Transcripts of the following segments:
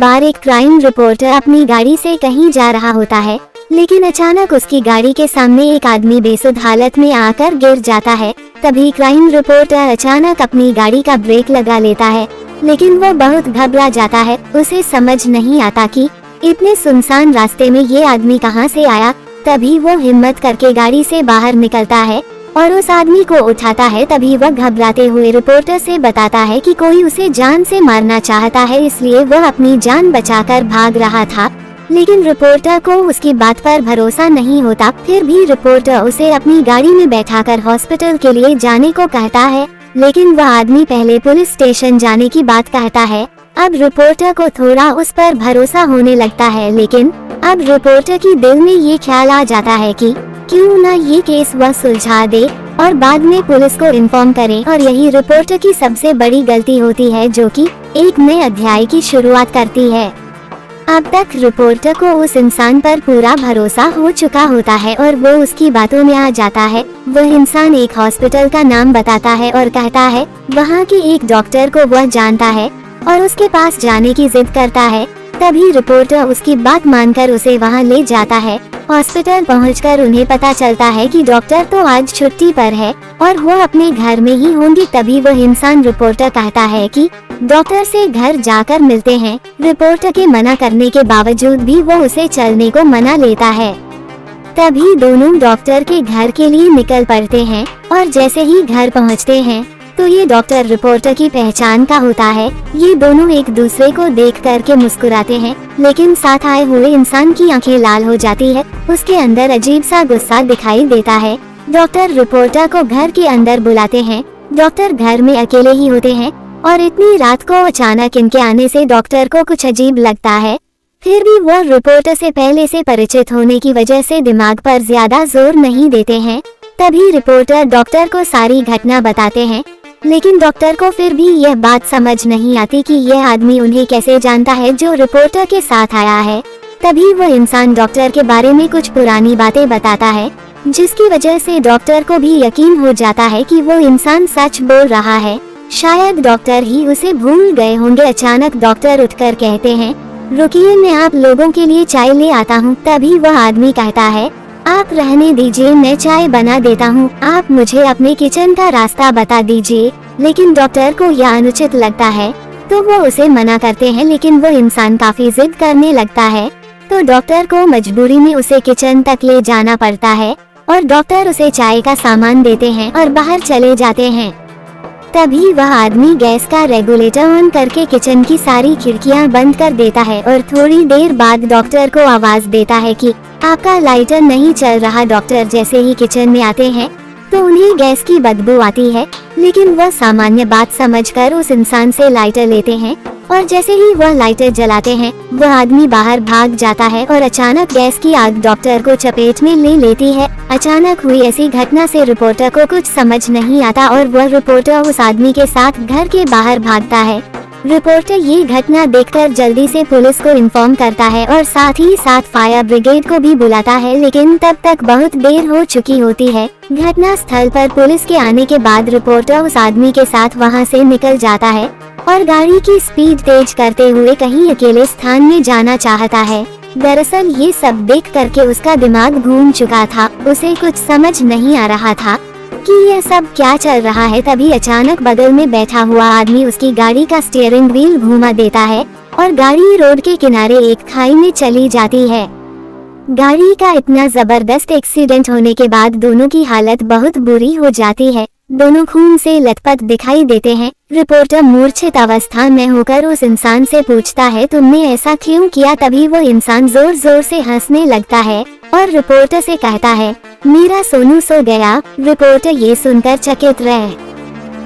बार एक crime reporter अपनी गाड़ी से कहीं जा रहा होता है, लेकिन अचानक उसकी गाड़ी के सामने एक आदमी बेसुध हालत में आकर गिर जाता है। तभी क्राइम रिपोर्टर अचानक अपनी गाड़ी का ब्रेक लगा लेता है, लेकिन वो बहुत घबरा जाता है। उसे समझ नहीं आता कि इतने सुनसान रास्ते में ये आदमी कहाँ से आया। तभी वो हिम्मत करके गाड़ी से बाहर निकलता है और उस आदमी को उठाता है। तभी वह घबराते हुए रिपोर्टर से बताता है कि कोई उसे जान से मारना चाहता है, इसलिए वह अपनी जान बचाकर भाग रहा था। लेकिन रिपोर्टर को उसकी बात पर भरोसा नहीं होता। फिर भी रिपोर्टर उसे अपनी गाड़ी में बैठाकर हॉस्पिटल के लिए जाने को कहता है, लेकिन वह आदमी पहले पुलिस स्टेशन जाने की बात कहता है। अब रिपोर्टर को थोड़ा उस पर भरोसा होने लगता है, लेकिन अब रिपोर्टर की दिल में ये ख्याल आ जाता है कि क्यों ना ये केस वह सुलझा दे और बाद में पुलिस को इन्फॉर्म करे। और यही रिपोर्टर की सबसे बड़ी गलती होती है, जो कि एक नए अध्याय की शुरुआत करती है। अब तक रिपोर्टर को उस इंसान पर पूरा भरोसा हो चुका होता है और वो उसकी बातों में आ जाता है। वह इंसान एक हॉस्पिटल का नाम बताता है और कहता है वहाँ के एक डॉक्टर को वह जानता है और उसके पास जाने की जिद करता है। तभी रिपोर्टर उसकी बात मानकर उसे वहाँ ले जाता है। हॉस्पिटल पहुंचकर उन्हें पता चलता है कि डॉक्टर तो आज छुट्टी पर है और वो अपने घर में ही होंगी। तभी वह इंसान रिपोर्टर कहता है कि डॉक्टर से घर जाकर मिलते हैं। रिपोर्टर के मना करने के बावजूद भी वो उसे चलने को मना लेता है। तभी दोनों डॉक्टर के घर के लिए निकल पड़ते हैं और जैसे ही घर पहुंचते हैं तो ये डॉक्टर रिपोर्टर की पहचान का होता है। ये दोनों एक दूसरे को देख कर के मुस्कुराते हैं, लेकिन साथ आए हुए इंसान की आंखें लाल हो जाती है। उसके अंदर अजीब सा गुस्सा दिखाई देता है। डॉक्टर रिपोर्टर को घर के अंदर बुलाते हैं। डॉक्टर घर में अकेले ही होते हैं और इतनी रात को अचानक इनके आने से डॉक्टर को कुछ अजीब लगता है। फिर भी वो रिपोर्टर से पहले से परिचित होने की वजह से दिमाग पर ज्यादा जोर नहीं देते हैं। तभी रिपोर्टर डॉक्टर को सारी घटना बताते हैं, लेकिन डॉक्टर को फिर भी यह बात समझ नहीं आती कि यह आदमी उन्हें कैसे जानता है जो रिपोर्टर के साथ आया है। तभी वो इंसान डॉक्टर के बारे में कुछ पुरानी बातें बताता है, जिसकी वजह से डॉक्टर को भी यकीन हो जाता है कि वो इंसान सच बोल रहा है। शायद डॉक्टर ही उसे भूल गए होंगे। अचानक डॉक्टर उठकर कहते हैं, रुकिए, मैं आप लोगों के लिए चाय ले आता हूँ। तभी वह आदमी कहता है, आप रहने दीजिए, मैं चाय बना देता हूँ, आप मुझे अपने किचन का रास्ता बता दीजिए। लेकिन डॉक्टर को यह अनुचित लगता है तो वो उसे मना करते हैं, लेकिन वो इंसान काफी जिद करने लगता है तो डॉक्टर को मजबूरी में उसे किचन तक ले जाना पड़ता है और डॉक्टर उसे चाय का सामान देते हैं और बाहर चले जाते हैं। तभी वह आदमी गैस का रेगुलेटर ऑन करके किचन की सारी खिड़कियां बंद कर देता है और थोड़ी देर बाद डॉक्टर को आवाज देता है कि आपका लाइटर नहीं चल रहा। डॉक्टर जैसे ही किचन में आते हैं तो उन्हें गैस की बदबू आती है, लेकिन वह सामान्य बात समझकर उस इंसान से लाइटर लेते हैं और जैसे ही वह लाइटर जलाते हैं वह आदमी बाहर भाग जाता है और अचानक गैस की आग डॉक्टर को चपेट में ले लेती है। अचानक हुई ऐसी घटना से रिपोर्टर को कुछ समझ नहीं आता और वह रिपोर्टर उस आदमी के साथ घर के बाहर भागता है। रिपोर्टर ये घटना देखकर जल्दी से पुलिस को इन्फॉर्म करता है और साथ ही साथ फायर ब्रिगेड को भी बुलाता है, लेकिन तब तक बहुत देर हो चुकी होती है। घटना स्थल पर पुलिस के आने के बाद रिपोर्टर उस आदमी के साथ वहां से निकल जाता है और गाड़ी की स्पीड तेज करते हुए कहीं अकेले स्थान में जाना चाहता है। दरअसल ये सब देख करके उसका दिमाग घूम चुका था। उसे कुछ समझ नहीं आ रहा था कि यह सब क्या चल रहा है। तभी अचानक बगल में बैठा हुआ आदमी उसकी गाड़ी का स्टीयरिंग व्हील घुमा देता है और गाड़ी रोड के किनारे एक खाई में चली जाती है। गाड़ी का इतना जबरदस्त एक्सीडेंट होने के बाद दोनों की हालत बहुत बुरी हो जाती है। दोनों खून से लथपथ दिखाई देते हैं। रिपोर्टर मूर्छित अवस्था में होकर उस इंसान से पूछता है, तुमने ऐसा क्यों किया? तभी वो इंसान जोर जोर से हंसने लगता है और रिपोर्टर से कहता है, मेरा सोनू सो गया। रिपोर्टर ये सुनकर चकित रह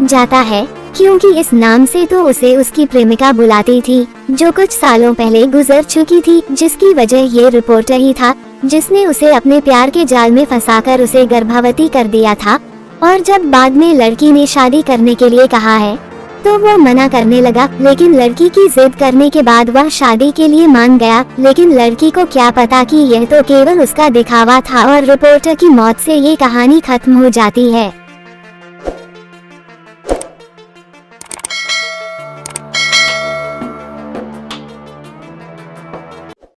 जाता है, क्योंकि इस नाम से तो उसे उसकी प्रेमिका बुलाती थी, जो कुछ सालों पहले गुजर चुकी थी, जिसकी वजह ये रिपोर्टर ही था जिसने उसे अपने प्यार के जाल में फंसाकर उसे गर्भवती कर दिया था। और जब बाद में लड़की ने शादी करने के लिए कहा है तो वो मना करने लगा, लेकिन लड़की की जिद करने के बाद वह शादी के लिए मान गया। लेकिन लड़की को क्या पता कि यह तो केवल उसका दिखावा था और रिपोर्टर की मौत से ये कहानी खत्म हो जाती है।